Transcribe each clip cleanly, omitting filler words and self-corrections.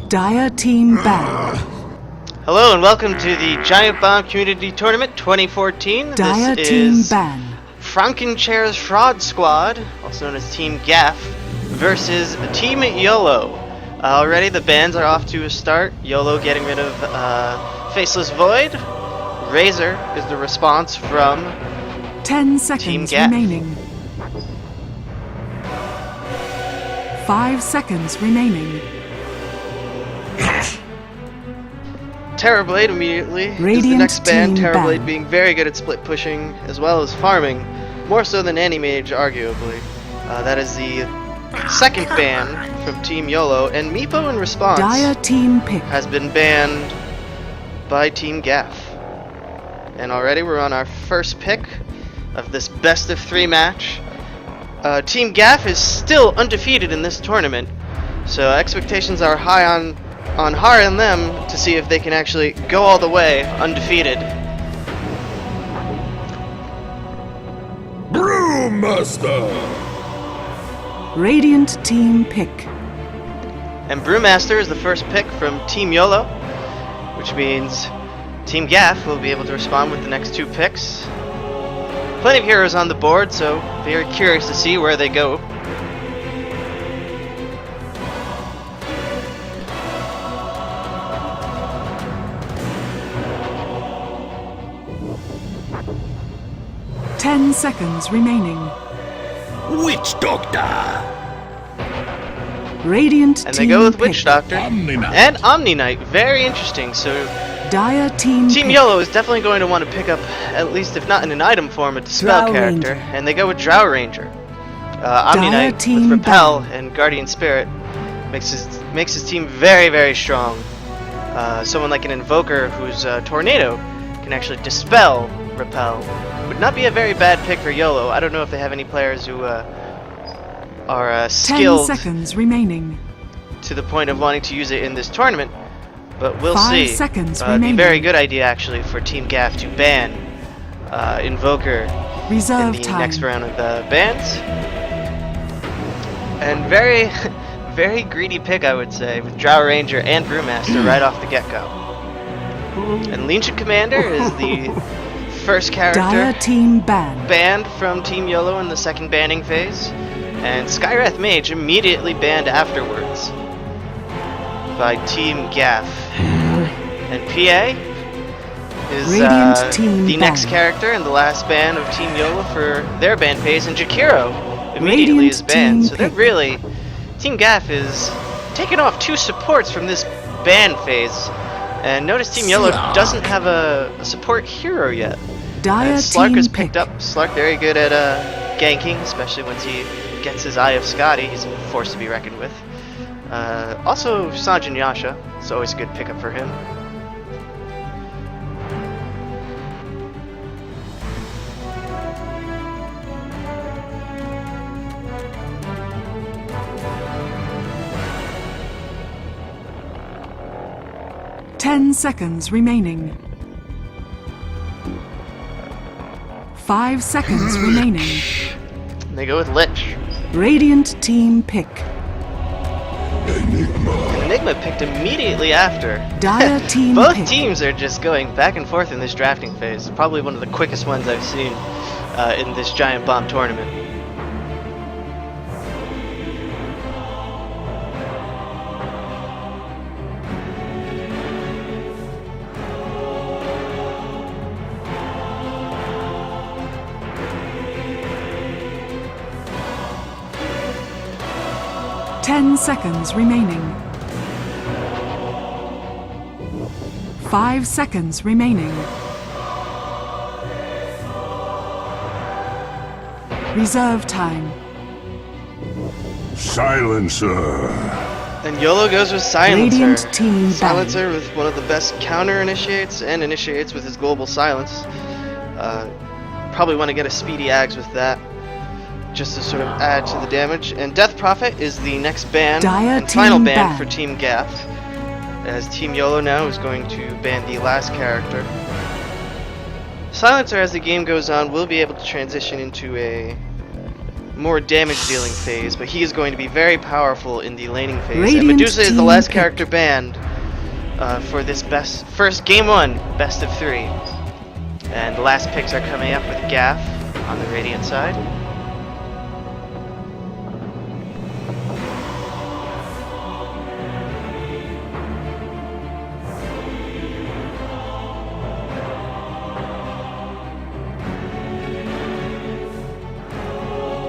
Dire Team Ban. Hello and welcome to the Giantbomb Community Tournament 2014. Dire This Team is Ban. Frankenchair's Fraud Squad, also known as Team GAF, versus Team YOLO. Already the bans are off to a start. YOLO getting rid of Faceless Void. Razor is the response from 10 seconds Team GAF. remaining. 5 seconds remaining. Terrorblade immediately is the Radiant next ban. Team Terrorblade ban. being very good at split pushing as well as farming, more so than any mage arguably. That is the second ban from Team YOLO, and Meepo in response Dire Team Pick. has been banned by Team GAF. And already we're on our first pick of this best of 3 match. Team GAF is still undefeated in this tournament, so expectations are high on them to see if they can actually go all the way undefeated. Brewmaster! Radiant Team Pick. And Brewmaster is the first pick from Team YOLO, which means Team GAF will be able to respond with the next 2 picks. Plenty of heroes on the board, so very curious to see where they go. Ten seconds remaining. Witch Doctor! Radiant And Team they go with Pick. Witch Doctor Omni Knight. and Omni Knight. Very interesting. So Dire Team Team Pick. YOLO is definitely going to want to pick up, at least if not in an item form, a Dispel Drow character. Ranger. And they go with Drow Ranger. Omni Dire Knight with Team Repel and Guardian Spirit makes his team very, very strong. Someone like an Invoker who's Tornado can actually Dispel Repel. Would not be a very bad pick for YOLO. I don't know if they have any players who are 10 skilled seconds remaining. to the point of wanting to use it in this tournament, but we'll 5 see. seconds It'd be a remaining. very good idea actually for Team GAF to ban Invoker in Reserve the time. next round of the bans. And very, very greedy pick, I would say, with Drow Ranger and Brewmaster right off the get-go. And Legion Commander is the first Dire character Team Ban. banned from Team YOLO in the second banning phase, and Skywrath Mage immediately banned afterwards by Team GAF. And PA is Radiant Team the next ban. character and the last ban of Team YOLO for their ban phase, and Jakiro immediately Radiant is banned. Team So they're pick. really, Team GAF is taking off 2 supports from this ban phase. And notice Team YOLO Slark. doesn't have a support hero yet. Dire And Slark Team is Pick. picked up. Slark very good at ganking, especially once he gets his Eye of Scotty. He's a force to be reckoned with. Also, Sanjin Yasha. It's always a good pickup for him. Ten seconds remaining. 5 seconds remaining. And they go with Lich. Radiant Team Pick. Enigma picked immediately after. Dire Team Both Pick. teams are just going back and forth in this drafting phase. Probably one of the quickest ones I've seen in this Giantbomb tournament. Ten seconds remaining. 5 seconds remaining. Reserve time. Silencer! And YOLO goes with Silencer. Radiant Team Silencer with one of the best counter initiates and initiates with his global silence. Probably want to get a speedy Ags with that, just to sort of add to the damage. And Death Prophet is the next ban Dire and final Team ban ban. for Team GAF, as Team YOLO now is going to ban the last character. Silencer, as the game goes on, will be able to transition into a more damage dealing phase, but he is going to be very powerful in the laning phase. Radiant and Medusa is the team last pick. character banned for this first game 1 best of 3. And the last picks are coming up with GAF on the Radiant side.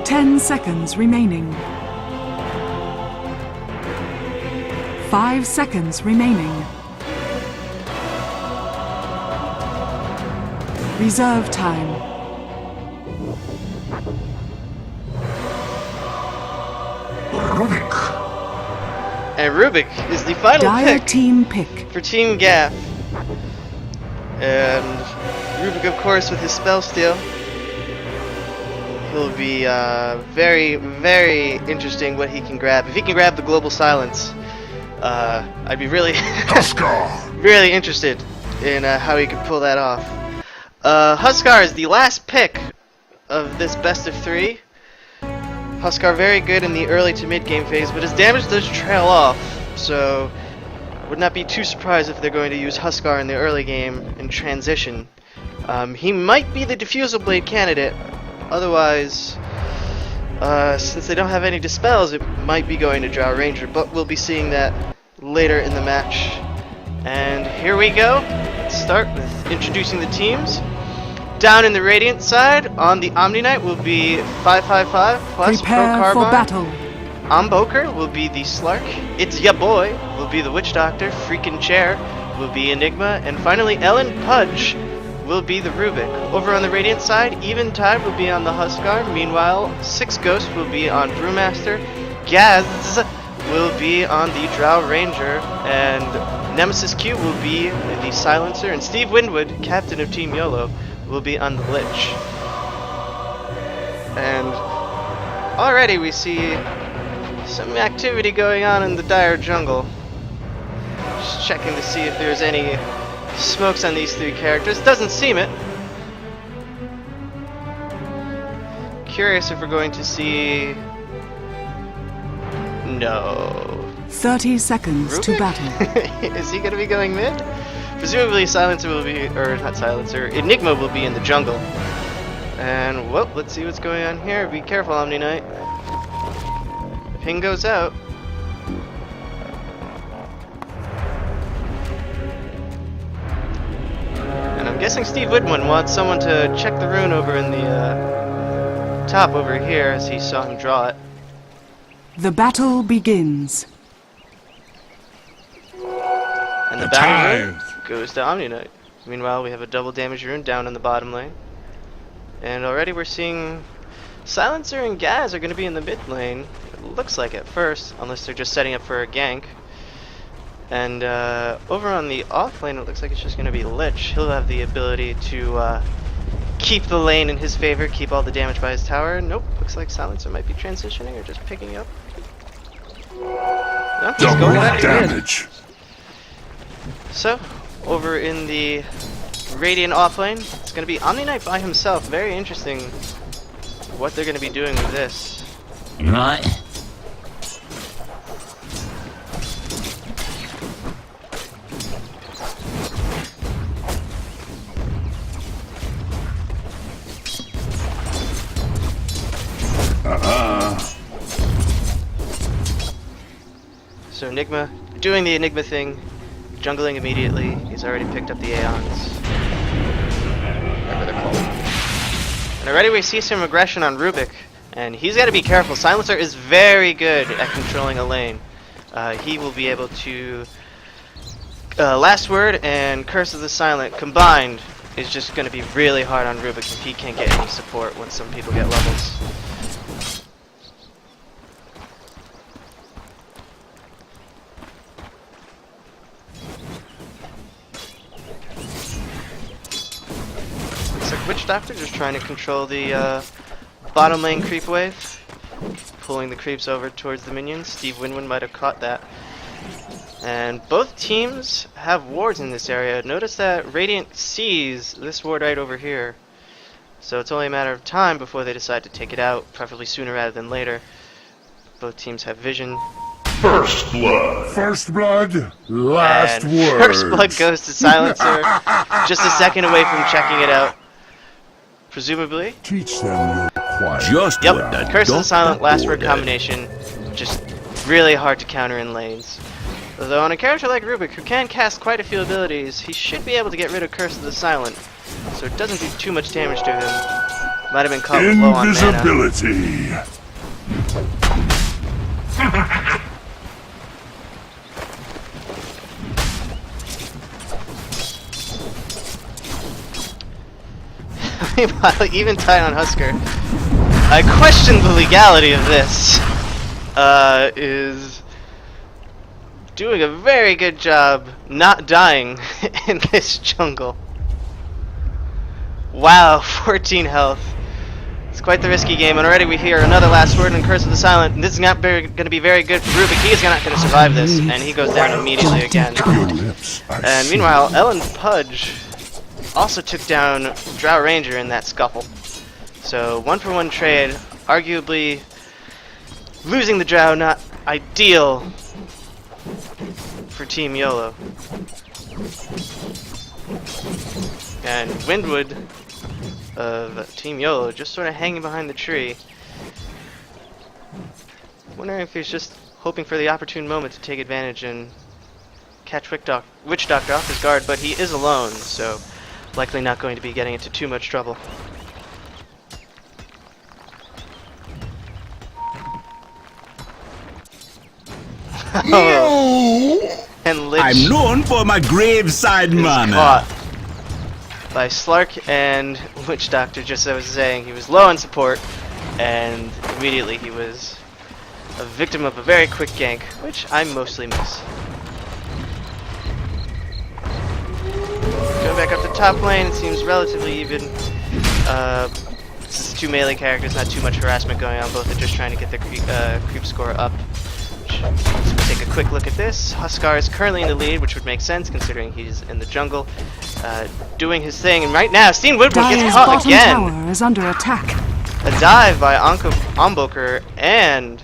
Ten seconds remaining. 5 seconds remaining. Reserve time. And Rubik is the final Dire pick team pick. for Team GAF. And Rubik, of course, with his spell steal. He'll be very, very interesting what he can grab. If he can grab the global silence, I'd be really, really interested in how he could pull that off. Huskar is the last pick of this best of 3. Huskar very good in the early to mid game phase, but his damage does trail off, so I would not be too surprised if they're going to use Huskar in the early game in transition. He might be the Diffusal Blade candidate. Otherwise, since they don't have any dispels, it might be going to Drow Ranger, but we'll be seeing that later in the match. And here we go. Let's start with introducing the teams. Down in the Radiant side, on the Omni Knight will be 555 plus Prepare Pro for Carbine. battle. Omboker will be the Slark. It's Ya Boy will be the Witch Doctor. Freaking Chair will be Enigma. And finally, Ellen Pudge will be the Rubik. Over on the Radiant side, Eventide will be on the Huskar. Meanwhile, Six Ghost will be on Brewmaster. Gaz will be on the Drow Ranger. And Nemesis Q will be the Silencer. And Steve Winwood, captain of Team YOLO, will be on the Lich. And already we see some activity going on in the Dire Jungle. Just checking to see if there's any smokes on these 3 characters. Doesn't seem it. Curious if we're going to see... No. 30 seconds to Rubik? battle. Is he going to be going mid? Presumably Silencer will be, or not Silencer, Enigma will be in the jungle. And, well, let's see what's going on here. Be careful, Omni Knight. Ping goes out. And I'm guessing Steve Whitman wants someone to check the rune over in the top over here as he saw him draw it. The battle begins. And the battle rune goes to Omni Knight. Meanwhile, we have a double damage rune down in the bottom lane. And already we're seeing Silencer and Gaz are going to be in the mid lane. It looks like at first, unless they're just setting up for a gank. And over on the off lane, it looks like it's just going to be Lich. He'll have the ability to keep the lane in his favor, keep all the damage by his tower. Nope, looks like Silencer might be transitioning or just picking up. No, he's going back to mid. damage. So, over in the Radiant offlane, it's going to be Omni Knight by himself. Very interesting what they're going to be doing with this. Right. So Enigma doing the Enigma thing, jungling immediately. He's already picked up the Aeons. Whatever they're called. And already we see some aggression on Rubik, and he's got to be careful. Silencer is very good at controlling a lane. He will be able to... Last Word and Curse of the Silent combined is just going to be really hard on Rubik if he can't get any support once some people get levels. Looks like Witch Doctor just trying to control the bottom lane creep wave, pulling the creeps over towards the minions. Steve Winwood might have caught that. And both teams have wards in this area. Notice that Radiant sees this ward right over here. So it's only a matter of time before they decide to take it out, preferably sooner rather than later. Both teams have vision. First blood. First blood. Last And word. first blood goes to Silencer, just a second away from checking it out. Presumably. Teach them your quiet. Just Yep, what the Curse of the Silent doctor last word ordered. combination. Just really hard to counter in lanes. Though on a character like Rubik, who can cast quite a few abilities, he should be able to get rid of Curse of the Silent, so it doesn't do too much damage to him. Might have been caught low on mana. Invisibility. Meanwhile, even tied on Husker. I question the legality of this. Is doing a very good job not dying in this jungle. Wow, 14 health. It's quite the risky game, and already we hear another last word in Curse of the Silent. And this is not going to be very good for Rubik. He is not going to survive this, and he goes down immediately again. Your lips are And meanwhile, Ellen Pudge also took down Drow Ranger in that scuffle. So 1-for-1 trade, arguably losing the Drow not ideal for Team YOLO. And Windwood of Team YOLO just sort of hanging behind the tree. Wondering if he's just hoping for the opportune moment to take advantage and catch Witch Doctor off his guard, but he is alone, so likely not going to be getting into too much trouble. Oh, and Lich I'm known for my graveside is manner. caught by Slark and Witch Doctor, just as I was saying. He was low on support, and immediately he was a victim of a very quick gank, which I mostly miss. Going back up the top lane, it seems relatively even. This is two melee characters, not too much harassment going on. Both are just trying to get their creep score up. So we'll take a quick look at this. Huskar is currently in the lead, which would make sense considering he's in the jungle, doing his thing. And right now, Steen Woodward gets Dire's caught bottom again. tower is under attack. A dive by Omboker and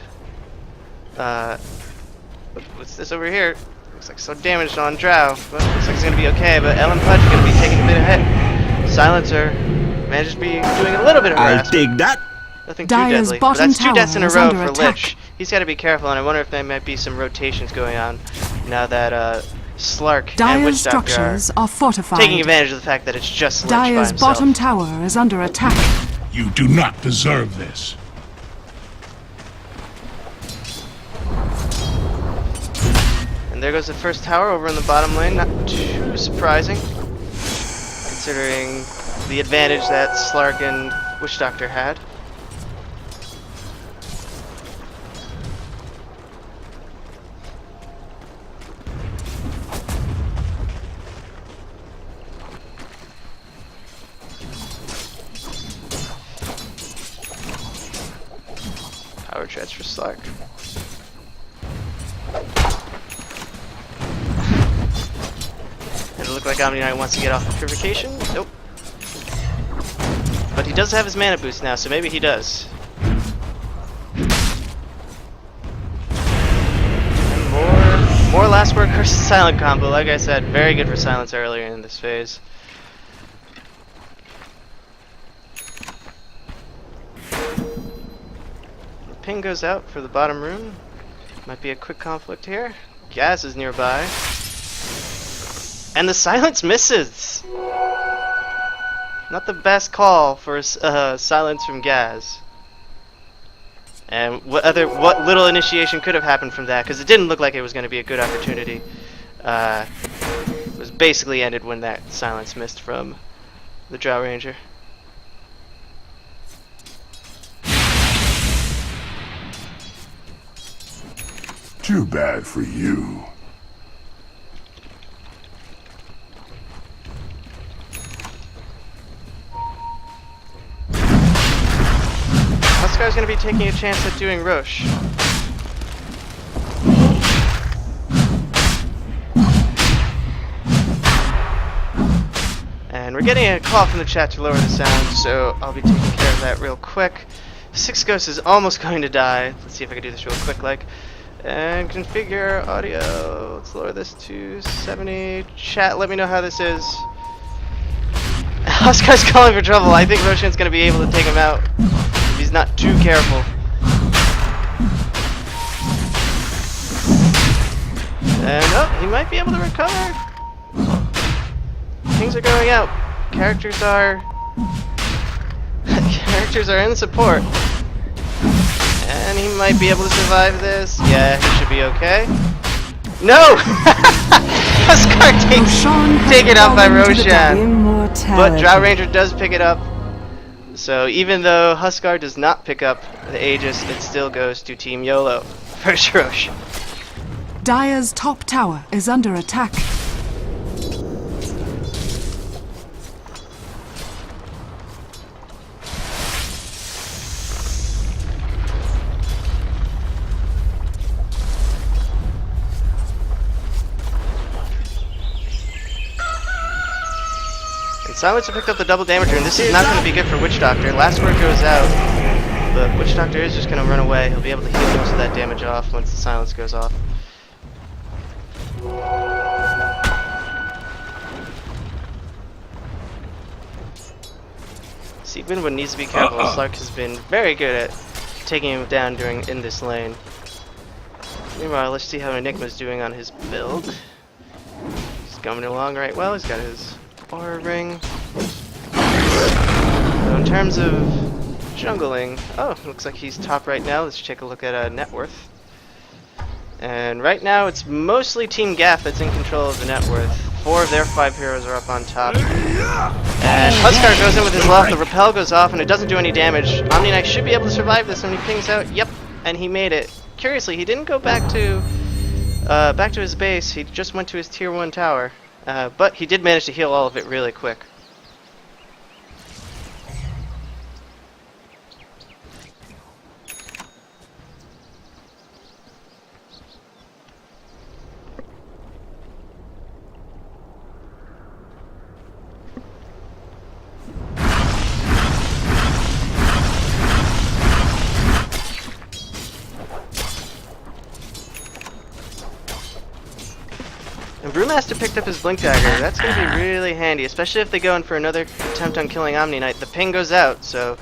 what's this over here? Looks like so damaged on Drow, but looks like it's gonna be okay. But Ellen Pudge is gonna be taking a bit of hit. Silencer managed to be doing a little bit of I'll harassment. take that. Nothing too Dire's deadly. But bottom that's 2 deaths in a tower is row under for attack. Lich. He's got to be careful, and I wonder if there might be some rotations going on now that Slark and Dire's Witch Doctor are structures are fortified. taking advantage of the fact that it's just Lich by Dire's himself. bottom tower is under attack. You do not deserve this. And there goes the first tower over in the bottom lane. Not too surprising, considering the advantage that Slark and Witch Doctor had. Power treads for Slark. Does it look like Omni Knight wants to get off the purification? Nope. But he does have his mana boost now, so maybe he does. And more last word curse silent combo. Like I said, very good for silence earlier in this phase. The ping goes out for the bottom room. Might be a quick conflict here. Gaz is nearby. And the silence misses! Not the best call for silence from Gaz. And what little initiation could have happened from that, because it didn't look like it was going to be a good opportunity, was basically ended when that silence missed from the Drow Ranger. Too bad for you. Huskar's going to be taking a chance at doing Roche. And we're getting a call from the chat to lower the sound, so I'll be taking care of that real quick. Six Ghost is almost going to die. Let's see if I can do this real quick, like. And configure audio. Let's lower this to 70. Chat, let me know how this is. Huskar's calling for trouble. I think Roshan's going to be able to take him out if he's not too careful. And oh, he might be able to recover. Things are going out. Characters are in support. And he might be able to survive this. Yeah, he should be okay. No! Huskar taken out by Roshan. But Drow Ranger does pick it up. So even though Huskar does not pick up the Aegis, it still goes to Team YOLO. First Roshan. Dire's top tower is under attack. Silencer picked up the double damager, and this is not going to be good for Witch Doctor. Last word goes out, but Witch Doctor is just going to run away. He'll be able to heal most of that damage off once the silence goes off. Siegwinwood needs to be careful. Slark has been very good at taking him down in this lane. Meanwhile, let's see how Enigma's doing on his build. He's coming along right well. He's got his Aura Ring. So in terms of jungling, oh, looks like he's top right now. Let's take a look at net worth. And right now it's mostly Team GAF that's in control of the net worth. 4 of their 5 heroes are up on top. And Huskar goes in with his left, the repel goes off, and it doesn't do any damage. Omni Knight should be able to survive this, and he pings out, yep, and he made it. Curiously, he didn't go back to his base, he just went to his tier 1 tower. But he did manage to heal all of it really quick. And Brewmaster picked up his Blink Dagger. That's going to be really handy, especially if they go in for another attempt on killing Omni Knight. The ping goes out, so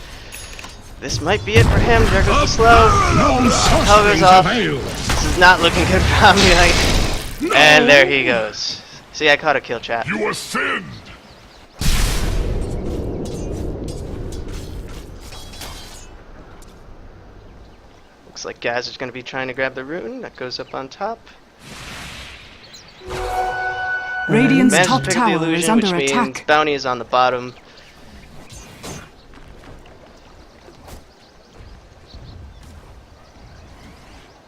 this might be it for him. There goes the slow. Hell goes off. This is not looking good for Omni Knight. And there he goes. See, I caught a kill, chat. You are thinned. Looks like Gaz is going to be trying to grab the rune. That goes up on top. Radiant's Managed top to pick up the tower is illusion, under which attack. means Bounty is on the bottom.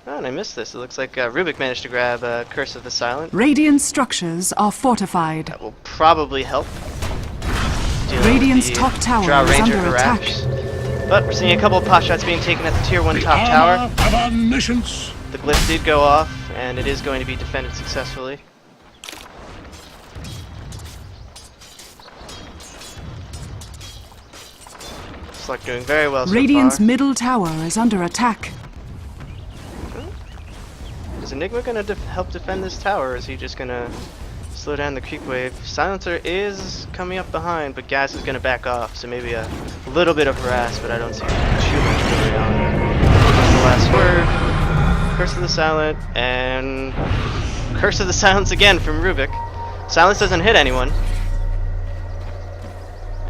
Oh, and I missed this. It looks like Rubik managed to grab Curse of the Silent. Radiant structures are fortified. That will probably help. Radiant's top tower Drow is Ranger under attack. harass. But we're seeing a couple of pot shots being taken at the tier 1 top tower. Of omniscience. The glyph did go off, and it is going to be defended successfully. Slark doing very well so Radiant's far. middle tower is under attack. Is Enigma going to help defend this tower, or is he just going to slow down the creep wave? Silencer is coming up behind, but Gas is going to back off, so maybe a little bit of harass, but I don't see too much going on. That's the last word. Curse of the Silent, and Curse of the Silence again from Rubik. Silence doesn't hit anyone.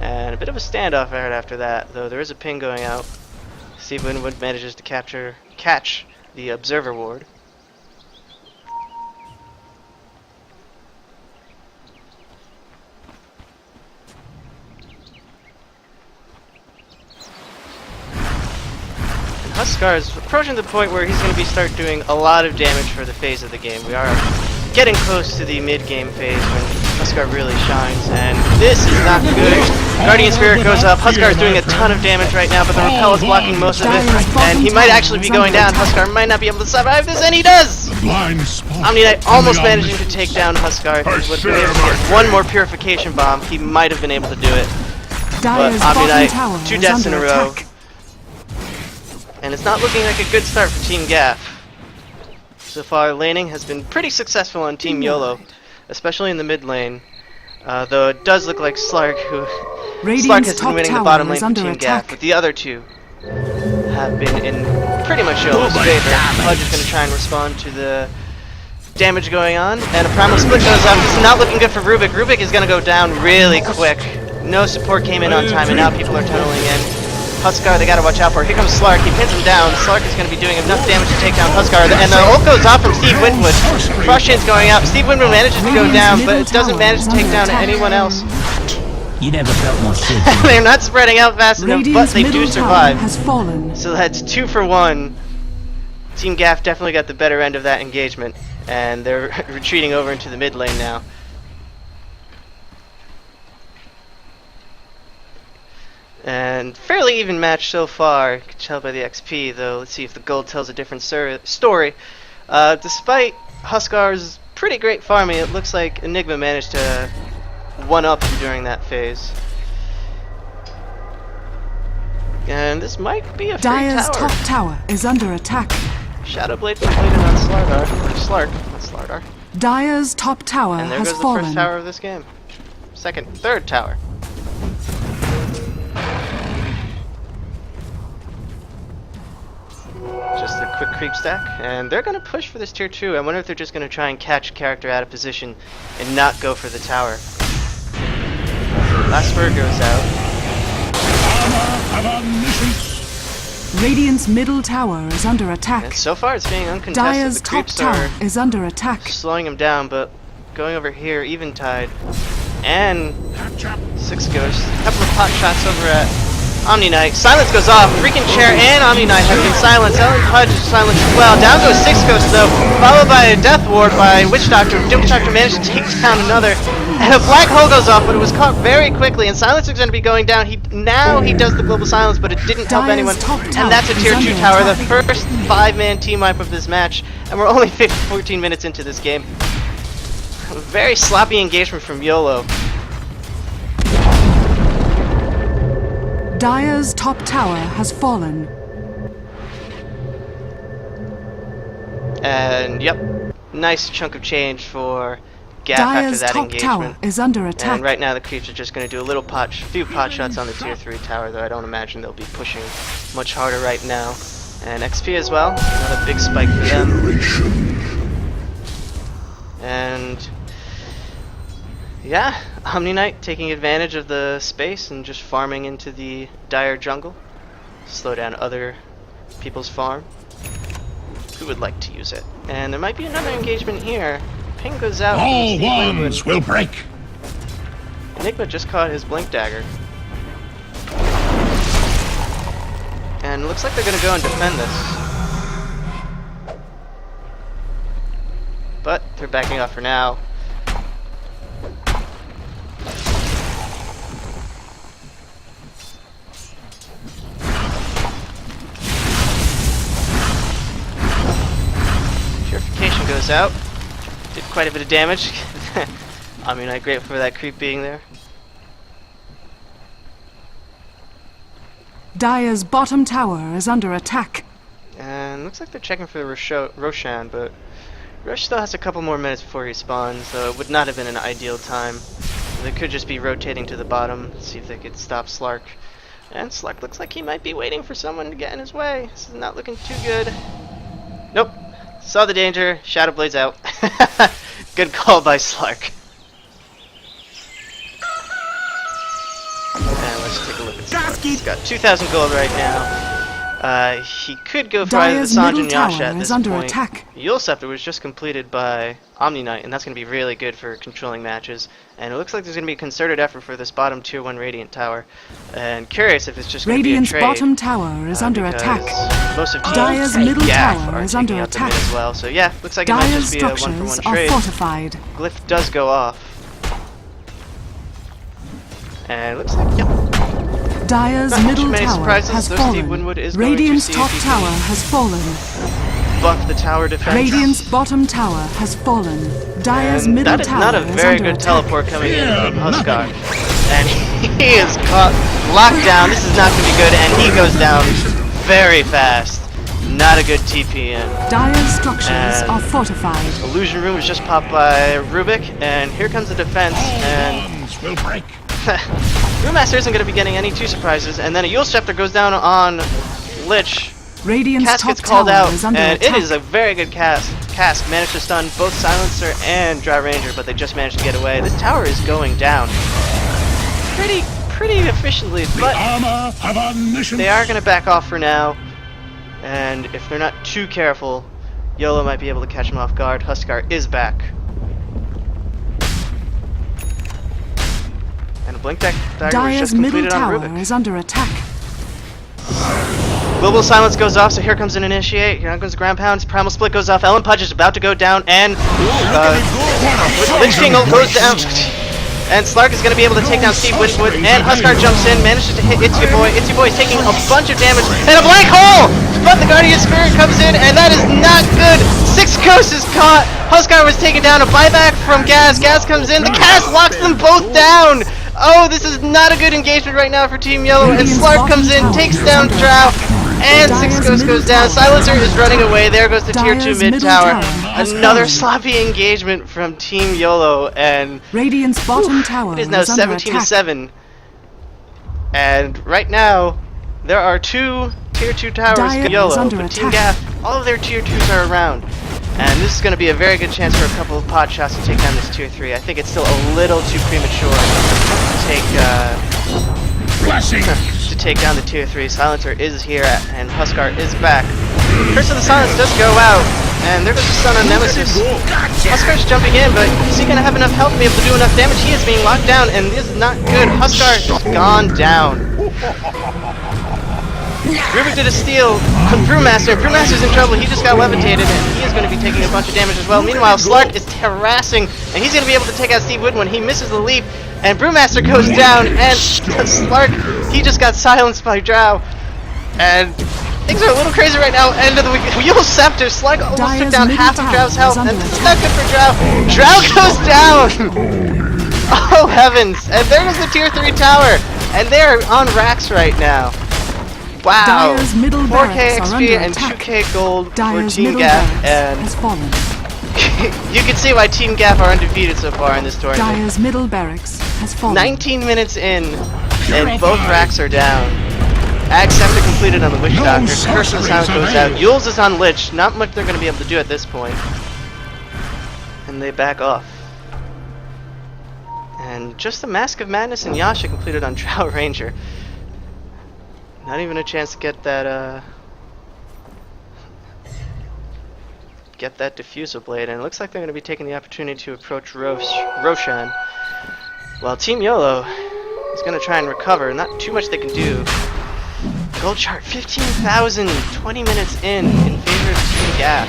And a bit of a standoff right after that, though there is a ping going out. Steve Winwood manages to catch the Observer Ward. And Huskar is approaching the point where he's going to start doing a lot of damage for the phase of the game. We are getting close to the mid-game phase when Huskar really shines, and this is not good. Guardian Spirit goes up. Huskar is doing a ton of damage right now, but the repel is blocking most of it, and he might actually be going down. Huskar might not be able to survive this, and he does! Omni Knight almost managing to take down Huskar. If he would have been able to get one more Purification Bomb, he might have been able to do it. But Omni Knight, 2 deaths in a row. And it's not looking like a good start for Team GAF. So far, laning has been pretty successful on Team YOLO, especially in the mid lane. Though it does look like Slark has been winning the bottom lane for Team GAF, but the other two have been in pretty much YOLO's favor. Pudge is going to try and respond to the damage going on, and a Primal Split goes up. This is not looking good for Rubik. Rubik is going to go down really quick. No support came in on time, and now people are tunneling in. Huskar, they gotta watch out for. Here comes Slark, he pins him down. Slark is gonna be doing enough damage to take down Huskar, and the ult goes off from Steve Winwood. Frost Chain's going out. Steve Winwood manages to go down, but it doesn't manage to take down anyone else. You never felt more shit. They're not spreading out fast enough, but they do survive. Has fallen. So that's 2 for 1. Team GAF definitely got the better end of that engagement, and they're retreating over into the mid lane now. And fairly even match so far, you can tell by the XP, though. Let's see if the gold tells a different story. Despite Huskar's pretty great farming, it looks like Enigma managed to one-up him during that phase. And this might be a free Dire's tower. top tower is under attack. Shadowblade completed on Slark, not Slardar. Dire's top tower And there has goes the fallen. first tower of this game. Third tower. Just a quick creep stack, and they're going to push for this tier 2. I wonder if they're just going to try and catch a character out of position and not go for the tower. Last word goes out. Radiant's middle tower is under And attack. so far it's being uncontested. Dire's The top creeps tower are is under attack. slowing him down, but going over here, Eventide, and 6 Ghosts. A couple of pot shots over at Omni Knight. Silence goes off. Freaking Chair and Omni Knight have been silenced. Ellen Pudge is silenced as well. Down goes 6 Ghosts though, followed by a Death Ward by Witch Doctor. Witch Doctor managed to take down another. And a Black Hole goes off, but it was caught very quickly, and Silence is going to be going down. Now he does the Global Silence, but it didn't help Dire's anyone. top And tower that's a is tier 2 under tower, the attack. first 5-man team wipe of this match, and we're only 14 minutes into this game. A very sloppy engagement from YOLO. Dire's top tower has fallen. And yep, nice chunk of change for GAF Dire's after that top tower engagement. is under attack. And right now the creeps are just going to do a few pot shots on the tier 3 tower, though I don't imagine they'll be pushing much harder right now. And XP as well, another big spike for them. And yeah, Omni Knight taking advantage of the space and just farming into the Dire jungle. Slow down other people's farm who would like to use it. And there might be another engagement here. Ping goes out. All wands will break. Enigma just caught his Blink Dagger. And looks like they're going to go and defend this. But they're backing off for now. Purification goes out. Did quite a bit of damage. I mean, I'm grateful for that creep being there. Dire's bottom tower is under attack. And looks like they're checking for Roshan, but Rosh still has a couple more minutes before he spawns, so it would not have been an ideal time. They could just be rotating to the bottom, see if they could stop Slark. And Slark looks like he might be waiting for someone to get in his way. This is not looking too good. Nope. Saw the danger. Shadowblade's out. Good call by Slark. And let's take a look at Slark. He's got 2,000 gold right now. He could go for either the Dire's Sanj middle and Yasha tower at this is under point. attack. Yule Scepter was just completed by Omni Knight, and that's going to be really good for controlling matches. And it looks like there's going to be a concerted effort for this bottom tier 1 Radiant tower. And curious if it's just going to be a Radiant's trade. bottom tower is under Because attack. most of Dire's Team middle GAF tower are is taking under out the mid attack. as well. So yeah, looks like it might Dire's just be a structures 1-for-1 are trade. fortified. Glyph does go off. And it looks like, yep. Dire's Not middle many tower surprises, has though fallen. Steve Winwood is going to Radiant's see top if he tower can has fallen. buff the tower defense. Radiant's bottom tower has fallen. Dire's And middle that is tower not a is very under good attack. teleport coming in from Huskar. And he is caught, locked down. This is not going to be good, and he goes down very fast. Not a good TP in. Dire's structures And are fortified. Illusion Room was just popped by Rubik, and here comes the defense, and Bonds will break. Brewmaster isn't going to be getting any two surprises, and then a Yule Scepter goes down on Lich. Radiant's Cask top gets called tower out, is under and attack. it is a very good Cask. Cask managed to stun both Silencer and Dry Ranger, but they just managed to get away. This tower is going down pretty efficiently, but Armor have omniscience. they are going to back off for now, and if they're not too careful, YOLO might be able to catch them off guard. Huskar is back. And a Blink Deck Dagger was Dire's just middle completed on tower Rubik. is under attack. Global Silence goes off, so here comes an Initiate. Here comes the Ground Pound. Primal Split goes off. Ellen Pudge is about to go down, and Lich King goes down. And Slark is going to be able to take down Steve Winwood, and Huskar jumps in, manages to hit Itsy Boy. Itsy Boy is taking a bunch of damage, and a black hole! But the Guardian Spirit comes in, and that is not good! 6 Ghosts is caught! Huskar was taken down, a buyback from Gaz. Gaz comes in, the cast locks them both down! Oh, this is not a good engagement right now for Team YOLO, and Slark comes in, takes down Drow, and 6 Ghosts goes down. Silencer is running away, there goes the tier 2 mid tower. Another sloppy engagement from Team YOLO, and Radiant's bottom tower it is now is under 17 to attack. 7. And right now, there are 2 tier 2 towers Dire for YOLO, is under but Team attack. GAF, all of their tier 2s are around. And this is going to be a very good chance for a couple of pot shots to take down this tier 3. I think it's still a little too premature to take down the tier 3. Silencer is here, and Huskar is back. Curse of the Silence does go out, and there goes the stun on Nemesis. Huskar's jumping in, but is he going to have enough health to be able to do enough damage? He is being locked down, and this is not good. Huskar is gone down. Rubik did a steal. Brewmaster. Brewmaster's in trouble. He just got levitated, and he is going to be taking a bunch of damage as well. Meanwhile, Slark is harassing, and he's going to be able to take out Steve Wood when he misses the leap. And Brewmaster goes down, and Slark, he just got silenced by Drow. And things are a little crazy right now. End of the week. Yule Scepter. Slark almost took Dire's down middle half of tower Drow's is health, and under this is attack. not good for Drow. Drow goes down! Oh heavens! And there goes the tier 3 tower, and they're on racks right now. Wow! Dire's middle 4K barracks are XP under and attack. 2K gold Dire's for Team middle GAF, barracks and has fallen. you can see why Team GAF are undefeated so far in this tournament. Dire's middle barracks has fallen. 19 minutes in, and both racks are down. Ag Scepter completed on the Witch Doctor. Curse of the Silence goes out. Yule's is on Lich. Not much they're going to be able to do at this point. And they back off. And just the Mask of Madness and Yasha completed on Drow Ranger. Not even a chance to get that Diffusal Blade, and it looks like they're going to be taking the opportunity to approach Roshan. While Team YOLO is going to try and recover. Not too much they can do. Gold chart 15,000, 20 minutes in favor of Team GAF.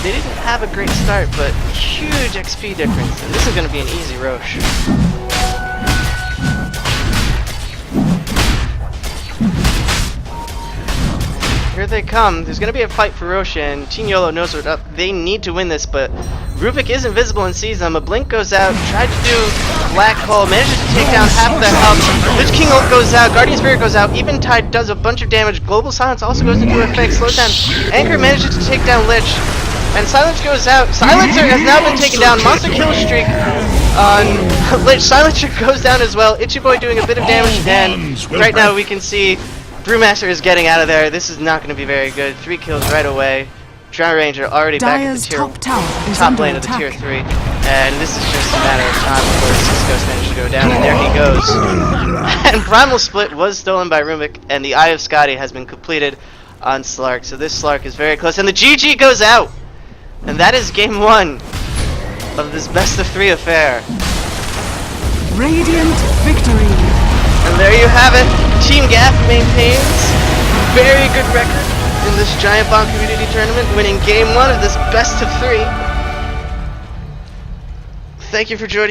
They didn't have a great start, but huge XP difference, and this is going to be an easy Roche. Here they come. There's going to be a fight for Roshan. Team YOLO knows what's up. They need to win this, but Rubik is invisible and sees them. A blink goes out, tried to do Black Hole, manages to take down half of their health. Lich King ult goes out, Guardian Spirit goes out, Eventide does a bunch of damage. Global Silence also goes into effect, slows down. Anchor manages to take down Lich, and Silence goes out. Silencer has now been taken down. Monster kill streak on Lich. Silencer goes down as well. Itchy Boy doing a bit of damage, and right now we can see Brewmaster is getting out of there. This is not going to be very good. 3 kills right away. Dry Ranger already back at the top lane of the tier 3. And this is just a matter of time before the 6 Ghosts manage to go down. And there he goes. And Primal Split was stolen by Rubik. And the Eye of Scotty has been completed on Slark. So this Slark is very close. And the GG goes out. And that is game 1 of this best of 3 affair. Radiant victory. And there you have it. Team GAF maintains very good record in this Giantbomb community tournament, winning game 1 of this best of 3. Thank you for joining.